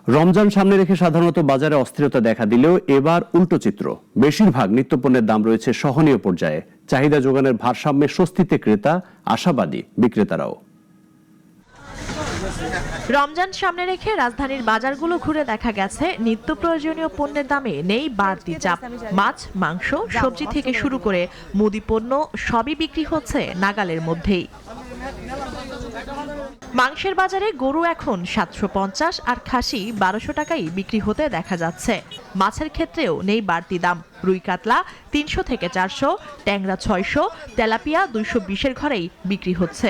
রমজান সামনে রেখে সাধারণত বাজারে অস্থিরতা দেখা দিলেও এবার উল্টো চিত্র। বেশিরভাগ নিত্যপণ্যের দাম রয়েছে সহনীয় পর্যায়ে। চাহিদা যোগানের ভারসাম্যে স্বস্তিতে ক্রেতা, আশাবাদী বিক্রেতারাও। রমজান সামনে রেখে রাজধানীর বাজারগুলো ঘুরে দেখা গেছে নিত্য প্রয়োজনীয় পণ্যের দামে নেই বাড়তি চাপ। মাছ, মাংস, সবজি থেকে শুরু করে মুদি পণ্য সবই বিক্রি হচ্ছে নাগালের মধ্যেই। মাংসের বাজারে গরু এখন 750 আর খাসি 1200 টাকায় বিক্রি হতে দেখা যাচ্ছে। মাছের ক্ষেত্রেও নেই বাড়তি দাম। রুই কাতলা 300 থেকে 400, ট্যাংরা 600, তেলাপিয়া 220-এর ঘরেই বিক্রি হচ্ছে।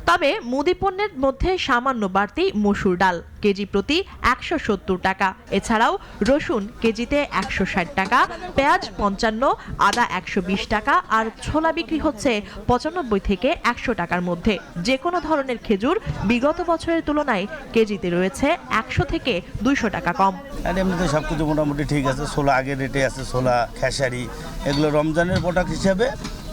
তবে মুদি পণ্যের মধ্যে সামান্য বাড়তি মসুর ডাল কেজি প্রতি 170 টাকা। এছাড়াও রসুন কেজিতে 160 টাকা, পেঁয়াজ 55, আদা 120 টাকা আর ছোলা বিক্রি হচ্ছে 95 থেকে 100 টাকার মধ্যে। যে কোনো ধরনের খেজুর বিগত বছরের তুলনায় কেজিতে রয়েছে 100 থেকে 200 টাকা কম। এমনিতে সবকিছু মোটামুটি ঠিক আছে। ছোলা আগের রেটে আছে, ছোলা, খেসারি এগুলো রমজানের প্রোডাক্ট হিসাবে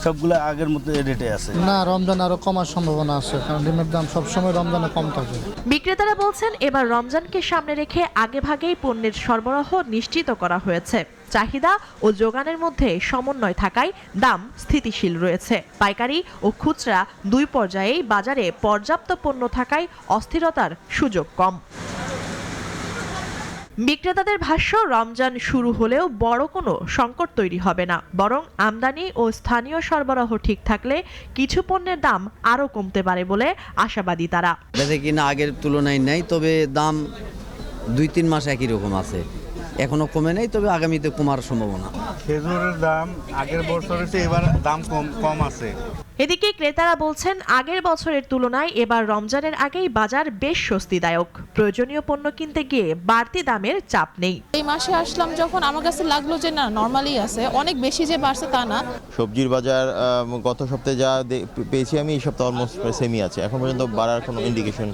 সবগুলো আগের মতো রেটে আছে। না, রমজান আরো কমার সম্ভাবনা আছে, কারণ ডিমের দাম সবসময় রমজানে কম থাকে। বিক্রেতারা বলছেন এবার রমজানকে সামনে রেখে আগেভাগেই পণ্যের সরবরাহ নিশ্চিত করা হয়েছে। চাহিদা ও যোগানের মধ্যে সমন্বয় থাকায় দাম স্থিতিশীল রয়েছে। পাইকারি ও খুচরা দুই পর্যায়েই বাজারে পর্যাপ্ত পণ্য থাকায় অস্থিরতার সুযোগ কম। বিক্রেতাদের ভাষ্য, রমজান শুরু হলেও বড় কোনো সংকট তৈরি হবে না, বরং আমদানি ও স্থানীয় সরবরাহ ঠিক থাকলে কিছু পণ্যের দাম আরও কমতে পারে বলে আশাবাদী তারা। বেচে কিনা আগের তুলনায় নেই, তবে দাম 2-3 মাস একই রকম আছে, এখনো কমে নেই, তবে আগামীতে কমার সম্ভাবনা। খেজুরের দাম আগের বছরের চেয়ে এবার দাম কম আছে। এদিকে ক্রেতারা বলছেন আগের বছরের তুলনায় এবার রমজানের আগেই বাজার বেশ স্বস্তিদায়ক। প্রয়োজনীয় পণ্য কিনতে গিয়ে বাড়তি দামের চাপ নেই। এই মাসে আসলাম যখন, আমার কাছে লাগলো যে না, নরমালি আছে, অনেক বেশি যে বাড়ছে তা না। সবজির বাজার গত সপ্তাহে যা পেয়েছি আমি, এই সপ্তাহে অলমোস্ট সেমই আছে। এখন পর্যন্ত বাড়ার কোনো ইন্ডিকেশন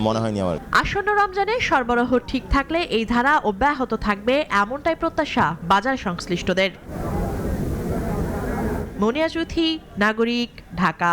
মনে হয়নি আমার। আসন্ন রমজানে সরবরাহ ঠিক থাকলে এই ধারা অব্যাহত থাকবে, এমনটাই প্রত্যাশা বাজার সংশ্লিষ্টদের। মনিয়া চৌধুরী, নাগরিক, ঢাকা।